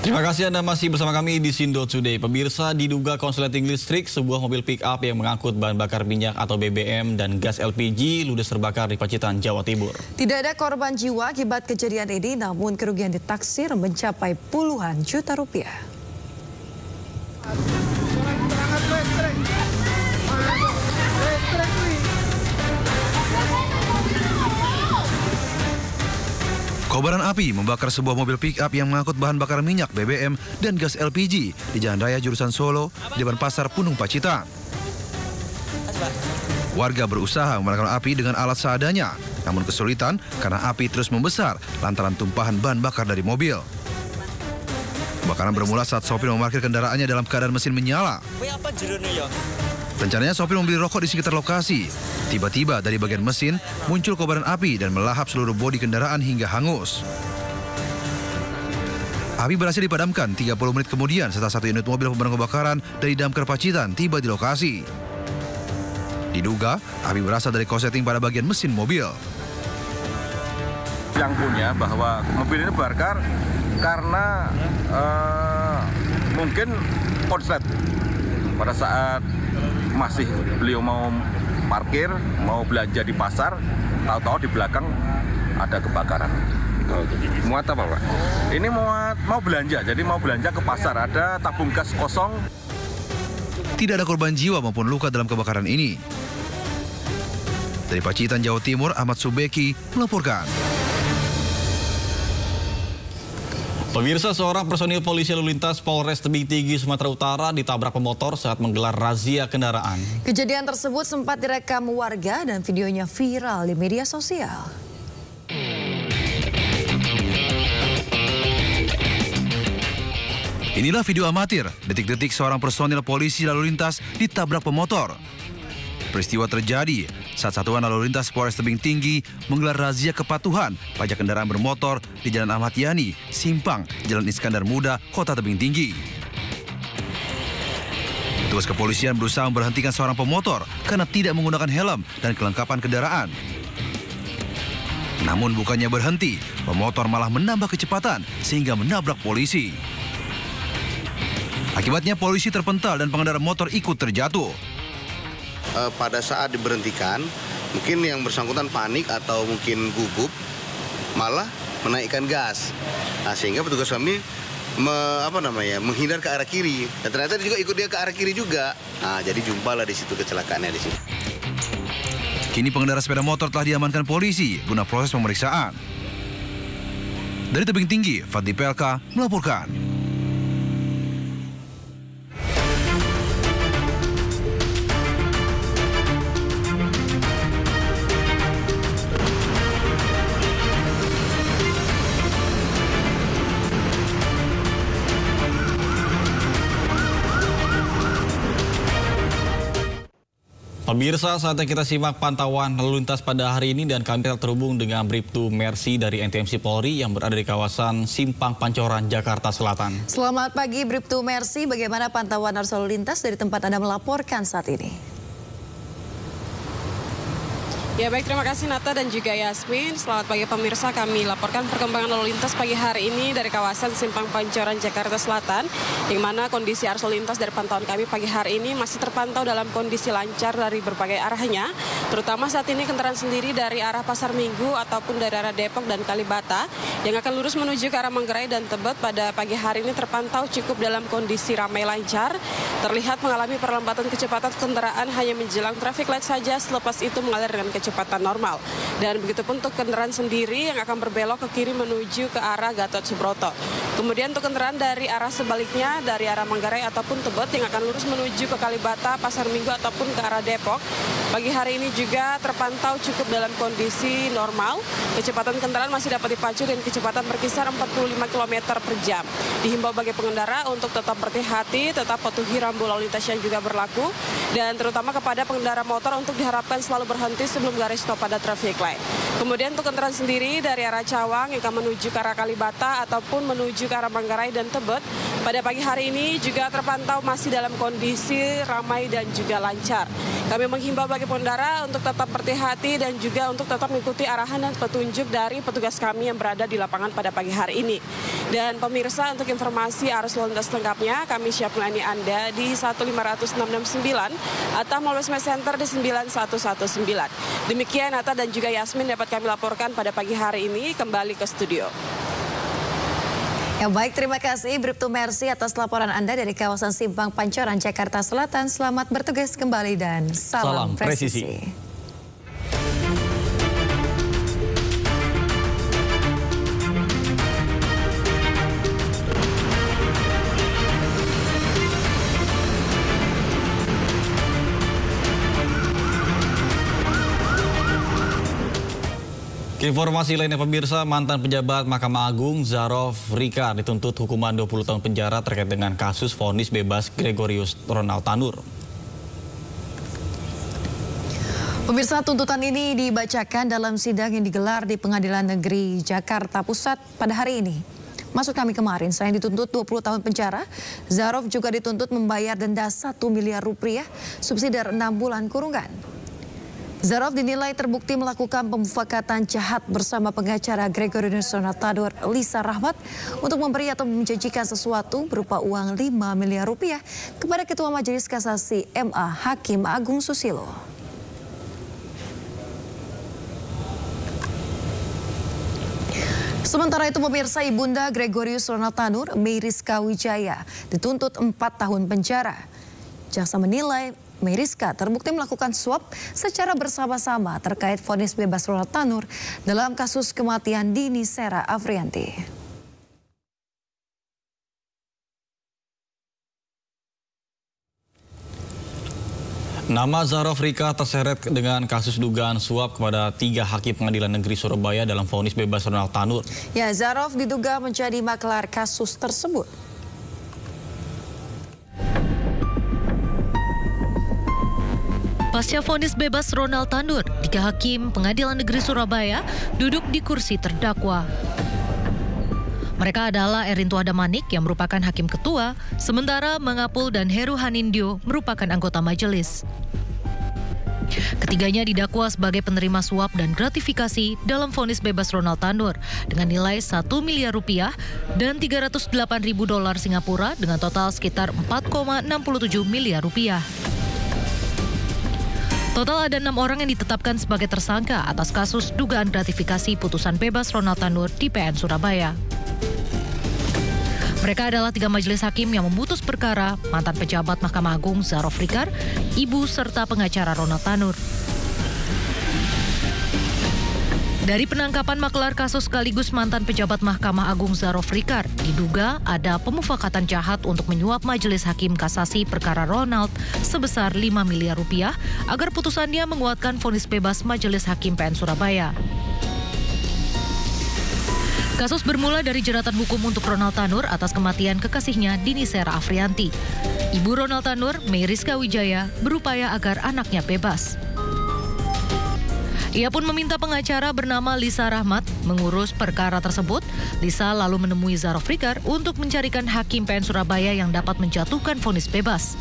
Terima kasih Anda masih bersama kami di Sindo Today. Pemirsa, diduga konsleting listrik, sebuah mobil pick-up yang mengangkut bahan bakar minyak atau BBM dan gas LPG ludes terbakar di Pacitan, Jawa Timur. Tidak ada korban jiwa akibat kejadian ini, namun kerugian ditaksir mencapai puluhan juta rupiah. Kobaran api membakar sebuah mobil pick-up yang mengangkut bahan bakar minyak BBM dan gas LPG di Jalan Raya jurusan Solo di depan Pasar Punung Pacitan. Warga berusaha memadamkan api dengan alat seadanya, namun kesulitan karena api terus membesar lantaran tumpahan bahan bakar dari mobil. Kebakaran bermula saat sopir memarkir kendaraannya dalam keadaan mesin menyala. Rencananya sopir membeli rokok di sekitar lokasi. Tiba-tiba dari bagian mesin muncul kobaran api dan melahap seluruh bodi kendaraan hingga hangus. Api berhasil dipadamkan 30 menit kemudian setelah satu unit mobil pemadam kebakaran dari Damkar Pacitan tiba di lokasi. Diduga api berasal dari korsleting pada bagian mesin mobil. Yang punya bahwa mobil ini bakar karena mungkin konslet pada saat masih beliau mau parkir, mau belanja di pasar, tahu-tahu di belakang ada kebakaran. Muat apa, Pak? Ini mau belanja, jadi mau belanja ke pasar, ada tabung gas kosong. Tidak ada korban jiwa maupun luka dalam kebakaran ini. Dari Pacitan, Jawa Timur, Ahmad Subeki melaporkan. Pemirsa, seorang personil polisi lalu lintas Polres Tebing Tinggi, Sumatera Utara ditabrak pemotor saat menggelar razia kendaraan. Kejadian tersebut sempat direkam warga dan videonya viral di media sosial. Inilah video amatir detik-detik seorang personil polisi lalu lintas ditabrak pemotor. Peristiwa terjadi saat Satuan Lalu Lintas Polres Tebing Tinggi menggelar razia kepatuhan pajak kendaraan bermotor di Jalan Ahmad Yani, Simpang, Jalan Iskandar Muda, Kota Tebing Tinggi. Petugas kepolisian berusaha memberhentikan seorang pemotor karena tidak menggunakan helm dan kelengkapan kendaraan. Namun bukannya berhenti, pemotor malah menambah kecepatan sehingga menabrak polisi. Akibatnya polisi terpental dan pengendara motor ikut terjatuh. Pada saat diberhentikan, mungkin yang bersangkutan panik atau mungkin gugup, malah menaikkan gas. Nah, sehingga petugas kami menghindar ke arah kiri. Dan ternyata juga ikut dia ke arah kiri juga. Nah, jadi jumpalah di situ kecelakaannya di situ. Kini pengendara sepeda motor telah diamankan polisi guna proses pemeriksaan. Dari Tebing Tinggi, Fadli PLK melaporkan. Pemirsa, saatnya kita simak pantauan lalu lintas pada hari ini dan kami terhubung dengan Bribtu Mercy dari NTMC Polri yang berada di kawasan Simpang Pancoran, Jakarta Selatan. Selamat pagi Bribtu Mercy, bagaimana pantauan arus lalu lintas dari tempat Anda melaporkan saat ini? Ya baik, terima kasih Nata dan juga Yasmin. Selamat pagi pemirsa, kami laporkan perkembangan lalu lintas pagi hari ini dari kawasan Simpang Pancoran, Jakarta Selatan, yang mana kondisi arus lalu lintas dari pantauan kami pagi hari ini masih terpantau dalam kondisi lancar dari berbagai arahnya, terutama saat ini kendaraan sendiri dari arah Pasar Minggu ataupun dari arah Depok dan Kalibata yang akan lurus menuju ke arah Manggarai dan Tebet pada pagi hari ini terpantau cukup dalam kondisi ramai lancar, terlihat mengalami perlambatan kecepatan kendaraan hanya menjelang traffic light saja, selepas itu mengalir dengan kecepatan normal. Dan begitu pun untuk kendaraan sendiri yang akan berbelok ke kiri menuju ke arah Gatot Subroto. Kemudian untuk kendaraan dari arah sebaliknya, dari arah Manggarai ataupun Tebet yang akan lurus menuju ke Kalibata, Pasar Minggu ataupun ke arah Depok, pagi hari ini juga terpantau cukup dalam kondisi normal. Kecepatan kendaraan masih dapat dipacu dan kecepatan berkisar 45 km per jam. Dihimbau bagi pengendara untuk tetap berhati-hati, tetap patuhi rambu lalu lintas yang juga berlaku, dan terutama kepada pengendara motor untuk diharapkan selalu berhenti sebelum garis stop pada traffic light. Kemudian untuk kendaraan sendiri dari arah Cawang yang akan menuju ke arah Kalibata ataupun menuju ke arah Manggarai dan Tebet pada pagi hari ini juga terpantau masih dalam kondisi ramai dan juga lancar. Kami menghimbau bagi pengendara untuk tetap berhati-hati dan juga untuk tetap mengikuti arahan dan petunjuk dari petugas kami yang berada di lapangan pada pagi hari ini. Dan pemirsa, untuk informasi arus lalu lintas lengkapnya kami siap melayani Anda di 15669 atau Mabes Center di 9119. Demikian Nata dan juga Yasmin dapat kami laporkan pada pagi hari ini. Kembali ke studio. Ya baik, terima kasih Bribtu Mercy atas laporan Anda dari kawasan Simpang Pancoran, Jakarta Selatan. Selamat bertugas kembali dan salam presisi. Informasi lainnya pemirsa, mantan pejabat Mahkamah Agung Zarof Rika dituntut hukuman 20 tahun penjara terkait dengan kasus vonis bebas Gregorius Ronald Tanur. Pemirsa, tuntutan ini dibacakan dalam sidang yang digelar di Pengadilan Negeri Jakarta Pusat pada hari ini. Maksud kami kemarin, selain dituntut 20 tahun penjara, Zarof juga dituntut membayar denda 1 miliar rupiah, subsidi 6 bulan kurungan. Zarof dinilai terbukti melakukan pemufakatan jahat bersama pengacara Gregorius Ronald Tanur, Lisa Rahmat, untuk memberi atau menjanjikan sesuatu berupa uang 5 miliar rupiah kepada Ketua Majelis Kasasi MA Hakim Agung Susilo. Sementara itu pemirsa, ibunda Gregorius Ronald Tanur, Meriska Wijaya, dituntut 4 tahun penjara. Jaksa menilai Meriska terbukti melakukan suap secara bersama-sama terkait vonis bebas Ronald Tanur dalam kasus kematian Dini Sera Afrianti. Nama Zarof Rika terseret dengan kasus dugaan suap kepada 3 hakim Pengadilan Negeri Surabaya dalam vonis bebas Ronald Tanur. Ya, Zarof diduga menjadi maklar kasus tersebut. Pasca vonis bebas Ronald Tanur, 3 hakim Pengadilan Negeri Surabaya duduk di kursi terdakwa. Mereka adalah Erinto Adamanik yang merupakan hakim ketua, sementara Mangapul dan Heru Hanindyo merupakan anggota majelis. Ketiganya didakwa sebagai penerima suap dan gratifikasi dalam vonis bebas Ronald Tanur dengan nilai 1 miliar rupiah dan 308 ribu dolar Singapura dengan total sekitar 4,67 miliar rupiah. Total ada 6 orang yang ditetapkan sebagai tersangka atas kasus dugaan gratifikasi putusan bebas Ronald Tanur di PN Surabaya. Mereka adalah 3 majelis hakim yang memutus perkara mantan pejabat Mahkamah Agung Zarof Rika, ibu serta pengacara Ronald Tanur. Dari penangkapan maklar kasus sekaligus mantan pejabat Mahkamah Agung Zarof Rika, diduga ada pemufakatan jahat untuk menyuap Majelis Hakim Kasasi perkara Ronald sebesar 5 miliar rupiah agar putusannya menguatkan vonis bebas Majelis Hakim PN Surabaya. Kasus bermula dari jeratan hukum untuk Ronald Tanur atas kematian kekasihnya Dini Sera Afrianti. Ibu Ronald Tanur, Meriska Wijaya, berupaya agar anaknya bebas. Ia pun meminta pengacara bernama Lisa Rahmat mengurus perkara tersebut. Lisa lalu menemui Zarof Rika untuk mencarikan hakim PN Surabaya yang dapat menjatuhkan vonis bebas.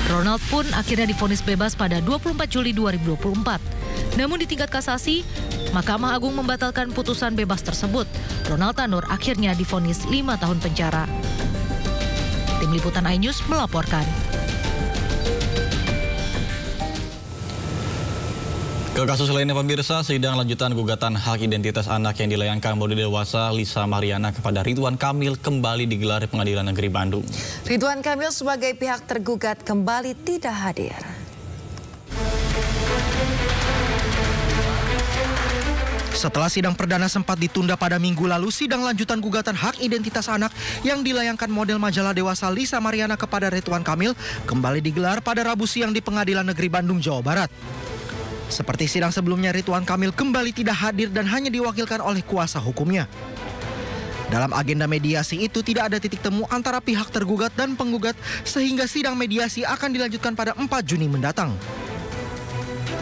Ronald pun akhirnya divonis bebas pada 24 Juli 2024. Namun di tingkat kasasi, Mahkamah Agung membatalkan putusan bebas tersebut. Ronald Tanur akhirnya divonis 5 tahun penjara. Tim Liputan iNews melaporkan. Ke kasus lainnya pemirsa, sidang lanjutan gugatan hak identitas anak yang dilayangkan baru dewasa Lisa Mariana kepada Ridwan Kamil kembali digelar di Pengadilan Negeri Bandung. Ridwan Kamil sebagai pihak tergugat kembali tidak hadir. Setelah sidang perdana sempat ditunda pada minggu lalu, sidang lanjutan gugatan hak identitas anak yang dilayangkan model majalah dewasa Lisa Mariana kepada Ridwan Kamil kembali digelar pada Rabu siang di Pengadilan Negeri Bandung, Jawa Barat. Seperti sidang sebelumnya, Ridwan Kamil kembali tidak hadir dan hanya diwakilkan oleh kuasa hukumnya. Dalam agenda mediasi itu tidak ada titik temu antara pihak tergugat dan penggugat sehingga sidang mediasi akan dilanjutkan pada 4 Juni mendatang.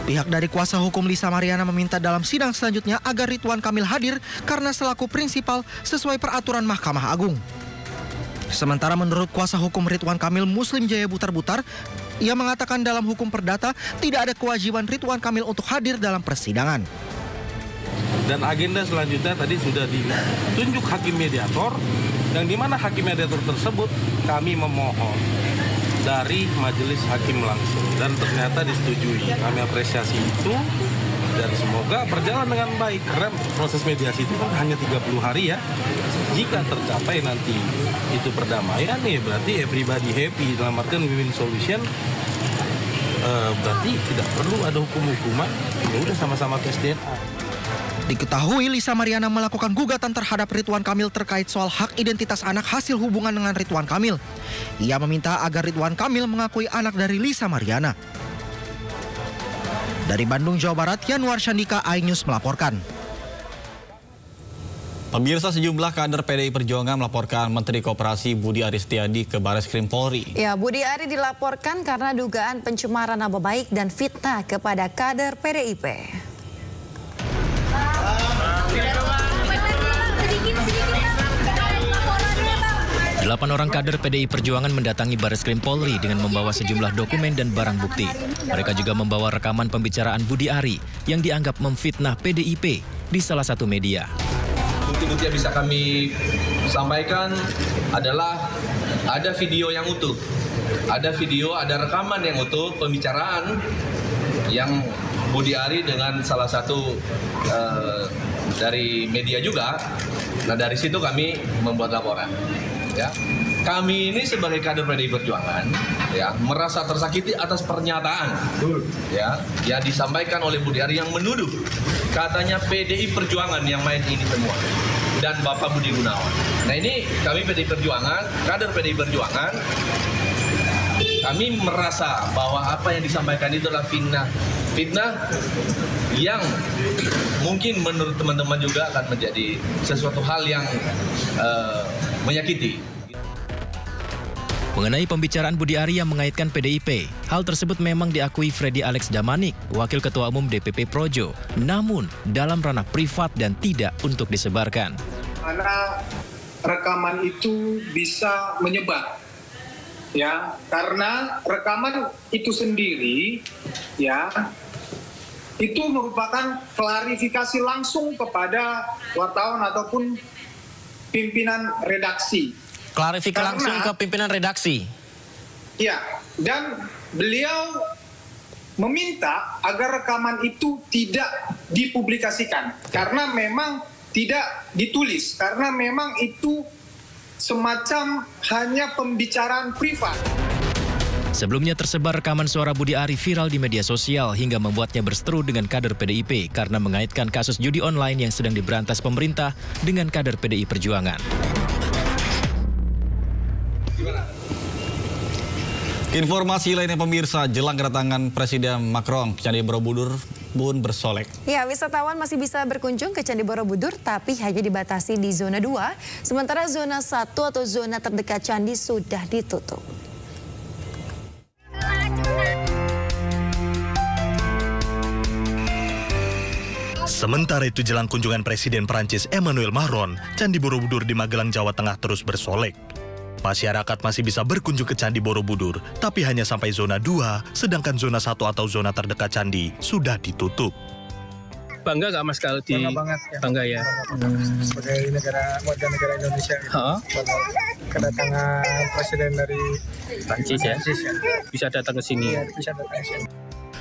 Pihak dari kuasa hukum Lisa Mariana meminta dalam sidang selanjutnya agar Ridwan Kamil hadir karena selaku prinsipal sesuai peraturan Mahkamah Agung. Sementara menurut kuasa hukum Ridwan Kamil, Muslim Jaya Butar-Butar, ia mengatakan dalam hukum perdata tidak ada kewajiban Ridwan Kamil untuk hadir dalam persidangan. Dan agenda selanjutnya tadi sudah ditunjuk hakim mediator, yang dimana hakim mediator tersebut kami memohon dari majelis hakim langsung dan ternyata disetujui. Kami apresiasi itu dan semoga berjalan dengan baik karena proses mediasi itu kan hanya 30 hari ya. Jika tercapai nanti itu perdamaian ya berarti everybody happy, dalam artian win-win solution. Berarti tidak perlu ada hukum-hukuman, ya udah sama-sama tes DNA. Diketahui Lisa Mariana melakukan gugatan terhadap Ridwan Kamil terkait soal hak identitas anak hasil hubungan dengan Ridwan Kamil. Ia meminta agar Ridwan Kamil mengakui anak dari Lisa Mariana. Dari Bandung, Jawa Barat, Yanuar Syandika, iNews melaporkan. Pemirsa, sejumlah kader PDI Perjuangan melaporkan Menteri Koperasi Budi Aris Setiadi ke Bareskrim Polri. Ya, Budi Ari dilaporkan karena dugaan pencemaran nama baik dan fitnah kepada kader PDIP. 8 orang kader PDI Perjuangan mendatangi Bareskrim Polri dengan membawa sejumlah dokumen dan barang bukti. Mereka juga membawa rekaman pembicaraan Budi Ari yang dianggap memfitnah PDIP di salah satu media. Bukti-bukti yang bisa kami sampaikan adalah ada video yang utuh, ada video, ada rekaman yang utuh pembicaraan yang Budi Ari dengan salah satu dari media juga. Nah, dari situ kami membuat laporan. Ya, kami ini sebagai kader PDI Perjuangan ya merasa tersakiti atas pernyataan ya yang disampaikan oleh Budi Ari yang menuduh katanya PDI Perjuangan yang main ini semua dan Bapak Budi Gunawan. Nah, ini kami PDI Perjuangan, kader PDI Perjuangan, kami merasa bahwa apa yang disampaikan itu adalah fitnah yang mungkin menurut teman-teman juga akan menjadi sesuatu hal yang menyakiti. Mengenai pembicaraan Budi Ari yang mengaitkan PDIP, hal tersebut memang diakui Freddy Alex Damanik, Wakil Ketua Umum DPP Projo, namun dalam ranah privat dan tidak untuk disebarkan. Karena rekaman itu bisa menyebar, ya, karena rekaman itu sendiri, ya, itu merupakan klarifikasi langsung kepada wartawan ataupun pimpinan redaksi. Klarifikasi langsung ke pimpinan redaksi? Ya, dan beliau meminta agar rekaman itu tidak dipublikasikan. Karena memang tidak ditulis. Karena memang itu semacam hanya pembicaraan privat. Sebelumnya tersebar rekaman suara Budi Ari viral di media sosial hingga membuatnya berseteru dengan kader PDIP karena mengaitkan kasus judi online yang sedang diberantas pemerintah dengan kader PDI Perjuangan. Informasi lainnya pemirsa, jelang kedatangan Presiden Macron ke Candi Borobudur pun bersolek. Ya, wisatawan masih bisa berkunjung ke Candi Borobudur tapi hanya dibatasi di zona 2, sementara zona 1 atau zona terdekat candi sudah ditutup. Sementara itu jelang kunjungan Presiden Prancis Emmanuel Macron, Candi Borobudur di Magelang, Jawa Tengah terus bersolek. Masyarakat masih bisa berkunjung ke Candi Borobudur, tapi hanya sampai zona 2, sedangkan zona 1 atau zona terdekat candi sudah ditutup. Bangga nggak Mas kalau di... Bangga banget ya. Bangga ya. Sebagai warga negara Indonesia, kedatangan Presiden dari Prancis ya. Bisa datang ke sini. Iya, bisa datang ke sini.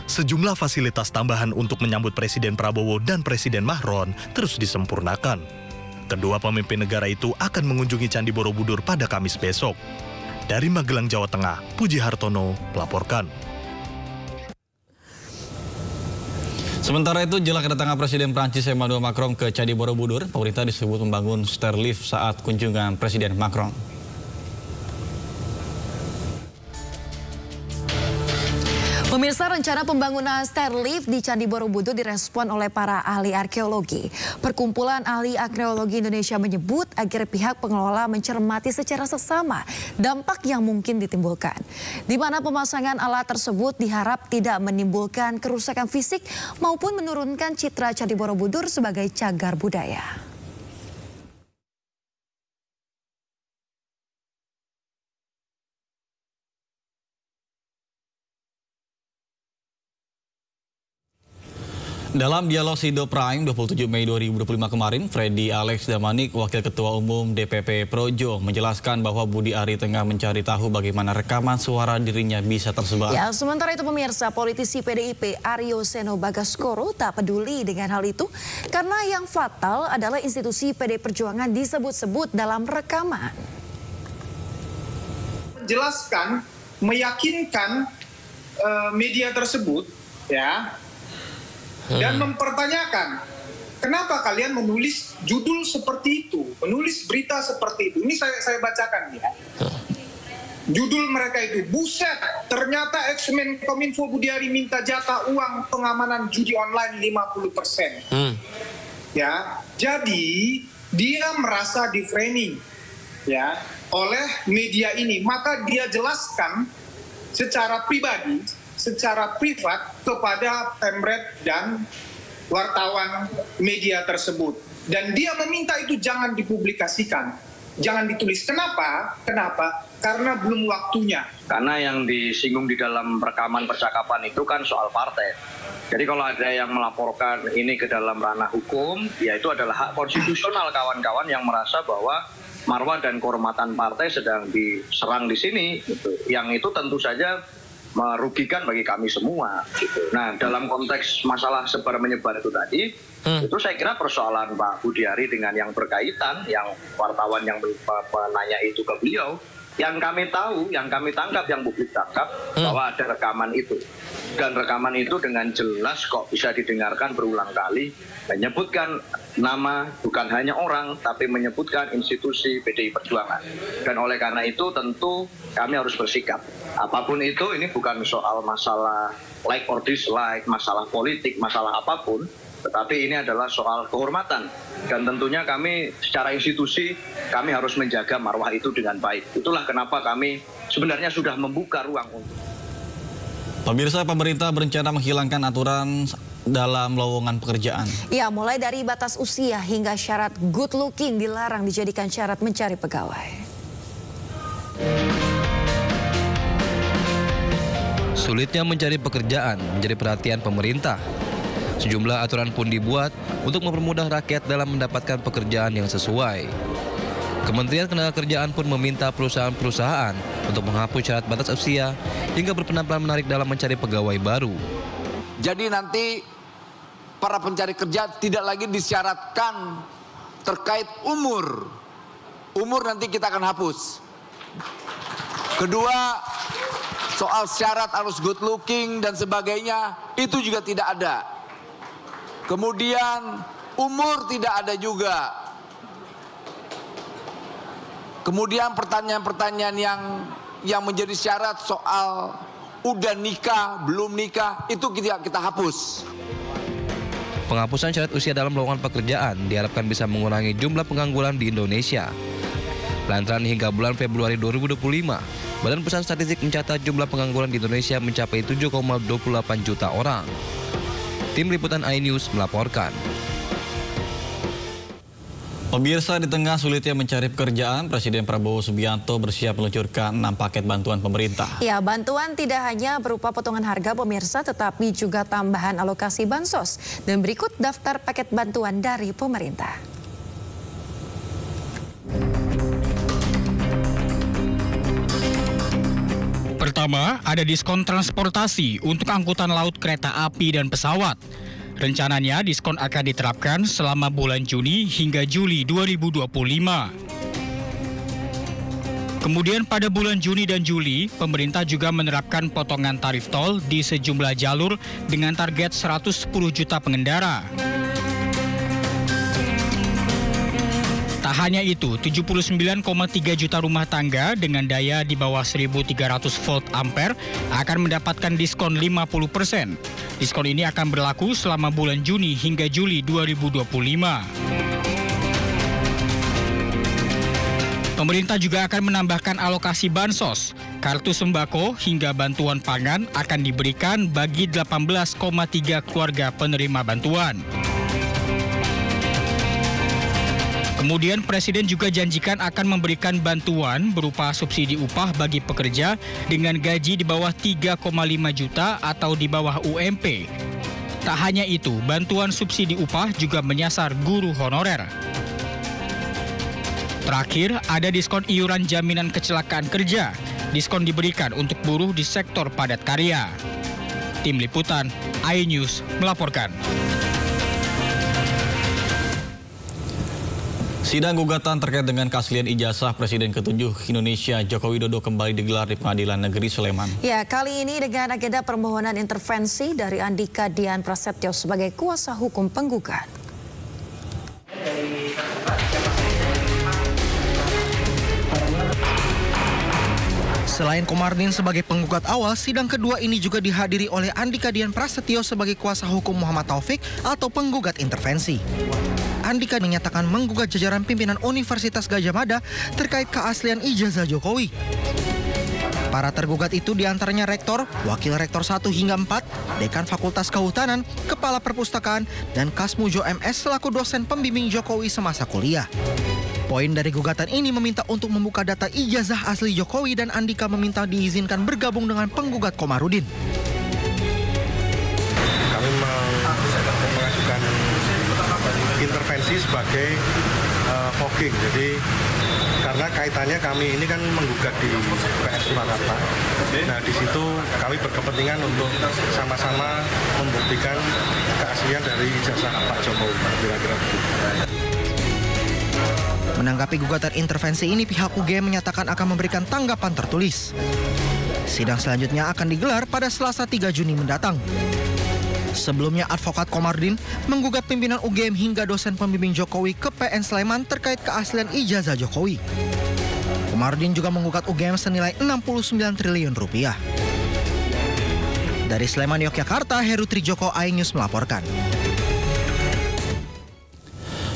Sejumlah fasilitas tambahan untuk menyambut Presiden Prabowo dan Presiden Macron terus disempurnakan. Kedua pemimpin negara itu akan mengunjungi Candi Borobudur pada Kamis besok. Dari Magelang, Jawa Tengah, Puji Hartono melaporkan. Sementara itu, jelang kedatangan Presiden Prancis Emmanuel Macron ke Candi Borobudur, pemerintah disebut membangun stairlift saat kunjungan Presiden Macron. Pemirsa, rencana pembangunan stairlift di Candi Borobudur direspon oleh para ahli arkeologi. Perkumpulan Ahli Arkeologi Indonesia menyebut agar pihak pengelola mencermati secara seksama dampak yang mungkin ditimbulkan. Di mana pemasangan alat tersebut diharap tidak menimbulkan kerusakan fisik maupun menurunkan citra Candi Borobudur sebagai cagar budaya. Dalam dialog Sido Prime 27 Mei 2025 kemarin, Freddy Alex Damanik, Wakil Ketua Umum DPP Projo, menjelaskan bahwa Budi Ari tengah mencari tahu bagaimana rekaman suara dirinya bisa tersebar. Ya, sementara itu pemirsa, politisi PDIP Aryo Seno Bagaskoro tak peduli dengan hal itu karena yang fatal adalah institusi PD Perjuangan disebut-sebut dalam rekaman. Jelaskan, meyakinkan media tersebut, ya. Dan mempertanyakan, kenapa kalian menulis judul seperti itu, menulis berita seperti itu. Ini saya bacakan ya. Judul mereka itu, buset, ternyata Ex-Menkominfo Budi Ari minta jatah uang pengamanan judi online 50%. Ya, jadi dia merasa di-framing ya oleh media ini, maka dia jelaskan secara pribadi, secara privat kepada pemret dan wartawan media tersebut. Dan dia meminta itu jangan dipublikasikan, jangan ditulis. Kenapa? Karena belum waktunya. Karena yang disinggung di dalam rekaman percakapan itu kan soal partai. Jadi kalau ada yang melaporkan ini ke dalam ranah hukum, ya itu adalah hak konstitusional kawan-kawan yang merasa bahwa marwah dan kehormatan partai sedang diserang di sini. Gitu. Yang itu tentu saja merugikan bagi kami semua. Gitu. Nah, dalam konteks masalah sebar menyebar itu tadi, itu saya kira persoalan Pak Budi Ari dengan yang berkaitan, yang wartawan yang menanya itu ke beliau, yang kami tahu, yang kami tangkap, yang publik tangkap, bahwa ada rekaman itu. Dan rekaman itu dengan jelas kok bisa didengarkan berulang kali, menyebutkan nama bukan hanya orang, tapi menyebutkan institusi PDI Perjuangan. Dan oleh karena itu tentu kami harus bersikap. Apapun itu, ini bukan soal masalah like or dislike, masalah politik, masalah apapun, tetapi ini adalah soal kehormatan. Dan tentunya kami secara institusi, kami harus menjaga marwah itu dengan baik. Itulah kenapa kami sebenarnya sudah membuka ruang untuk. Pemirsa, pemerintah berencana menghilangkan aturan dalam lowongan pekerjaan. Ya, mulai dari batas usia hingga syarat good looking dilarang dijadikan syarat mencari pegawai. Sulitnya mencari pekerjaan menjadi perhatian pemerintah. Sejumlah aturan pun dibuat untuk mempermudah rakyat dalam mendapatkan pekerjaan yang sesuai. Kementerian Ketenagakerjaan pun meminta perusahaan-perusahaan untuk menghapus syarat batas usia hingga berpenampilan menarik dalam mencari pegawai baru. Jadi nanti para pencari kerja tidak lagi disyaratkan terkait umur. Umur nanti kita akan hapus. Kedua, soal syarat harus good looking dan sebagainya, itu juga tidak ada. Kemudian umur tidak ada juga. Kemudian pertanyaan-pertanyaan yang menjadi syarat soal udah nikah, belum nikah, itu kita hapus. Penghapusan syarat usia dalam lowongan pekerjaan diharapkan bisa mengurangi jumlah pengangguran di Indonesia. Lantaran hingga bulan Februari 2025, Badan Pusat Statistik mencatat jumlah pengangguran di Indonesia mencapai 7,28 juta orang. Tim Liputan iNews melaporkan. Pemirsa, di tengah sulitnya mencari pekerjaan, Presiden Prabowo Subianto bersiap meluncurkan 6 paket bantuan pemerintah. Ya, bantuan tidak hanya berupa potongan harga pemirsa, tetapi juga tambahan alokasi bansos. Dan berikut daftar paket bantuan dari pemerintah. Pertama, ada diskon transportasi untuk angkutan laut, kereta api, dan pesawat. Rencananya diskon akan diterapkan selama bulan Juni hingga Juli 2025. Kemudian pada bulan Juni dan Juli, pemerintah juga menerapkan potongan tarif tol di sejumlah jalur dengan target 110 juta pengendara. Tak Tak hanya itu, 79,3 juta rumah tangga dengan daya di bawah 1.300 volt ampere akan mendapatkan diskon 50%. Diskon ini akan berlaku selama bulan Juni hingga Juli 2025. Pemerintah juga akan menambahkan alokasi bansos, kartu sembako hingga bantuan pangan akan diberikan bagi 18,3 keluarga penerima bantuan. Kemudian Presiden juga janjikan akan memberikan bantuan berupa subsidi upah bagi pekerja dengan gaji di bawah 3,5 juta atau di bawah UMP. Tak hanya itu, bantuan subsidi upah juga menyasar guru honorer. Terakhir, ada diskon iuran jaminan kecelakaan kerja. Diskon diberikan untuk buruh di sektor padat karya. Tim Liputan, iNews melaporkan. Sidang gugatan terkait dengan keaslian ijazah Presiden ke-7 Indonesia Joko Widodo kembali digelar di Pengadilan Negeri Sleman. Ya, kali ini dengan agenda permohonan intervensi dari Andika Dian Prasetyo sebagai kuasa hukum penggugat. Selain Komarudin sebagai penggugat awal, sidang kedua ini juga dihadiri oleh Andika Dian Prasetyo sebagai kuasa hukum Muhammad Taufik atau penggugat intervensi. Andika menyatakan menggugat jajaran pimpinan Universitas Gadjah Mada terkait keaslian ijazah Jokowi. Para tergugat itu diantaranya rektor, wakil rektor 1 hingga 4, dekan Fakultas Kehutanan, kepala perpustakaan, dan Kasmujo MS selaku dosen pembimbing Jokowi semasa kuliah. Poin dari gugatan ini meminta untuk membuka data ijazah asli Jokowi dan Andika meminta diizinkan bergabung dengan penggugat Komarudin. Kami mengajukan intervensi sebagai fogging, jadi karena kaitannya kami ini kan menggugat di PS Surakarta. Nah, di situ kami berkepentingan untuk sama-sama membuktikan keaslian dari ijazah Pak Jokowi, kira-kira begitu. Menanggapi gugatan intervensi ini, pihak UGM menyatakan akan memberikan tanggapan tertulis. Sidang selanjutnya akan digelar pada Selasa 3 Juni mendatang. Sebelumnya, advokat Komarudin menggugat pimpinan UGM hingga dosen pembimbing Jokowi ke PN Sleman terkait keaslian ijazah Jokowi. Komarudin juga menggugat UGM senilai 69 triliun rupiah. Dari Sleman, Yogyakarta, Heru Trijoko, iNews melaporkan.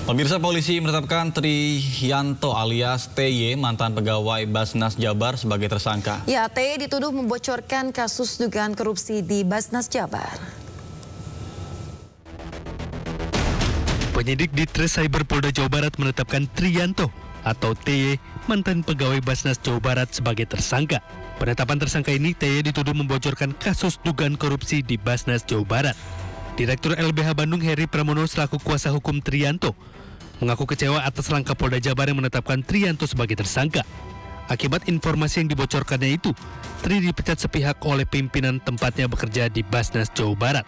Pemirsa, polisi menetapkan Triyanto alias TY, mantan pegawai Basnas Jabar sebagai tersangka. Ya, TY dituduh membocorkan kasus dugaan korupsi di Basnas Jabar. Penyidik di Treskrimum Polda Jawa Barat menetapkan Triyanto atau TY, mantan pegawai Basnas Jawa Barat sebagai tersangka. Penetapan tersangka ini, TY dituduh membocorkan kasus dugaan korupsi di Basnas Jawa Barat. Direktur LBH Bandung Heri Pramono selaku kuasa hukum Triyanto mengaku kecewa atas langkah Polda Jabar yang menetapkan Triyanto sebagai tersangka. Akibat informasi yang dibocorkannya itu, Tri dipecat sepihak oleh pimpinan tempatnya bekerja di Basnas Jawa Barat.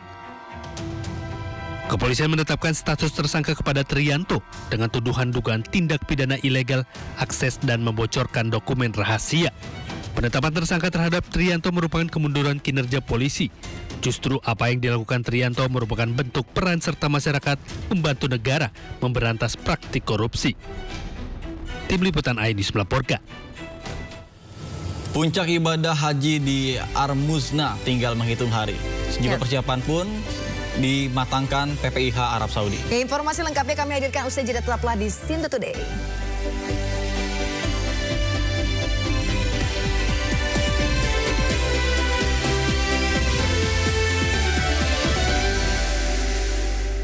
Kepolisian menetapkan status tersangka kepada Triyanto dengan tuduhan dugaan tindak pidana ilegal, akses dan membocorkan dokumen rahasia. Penetapan tersangka terhadap Triyanto merupakan kemunduran kinerja polisi. Justru apa yang dilakukan Triyanto merupakan bentuk peran serta masyarakat membantu negara memberantas praktik korupsi. Tim Liputan iNews melaporkan. Puncak ibadah haji di Armuzna tinggal menghitung hari. Sejumlah persiapan pun dimatangkan PPIH Arab Saudi. Ya, informasi lengkapnya kami hadirkan usai jeda, tetaplah di Sindo Today.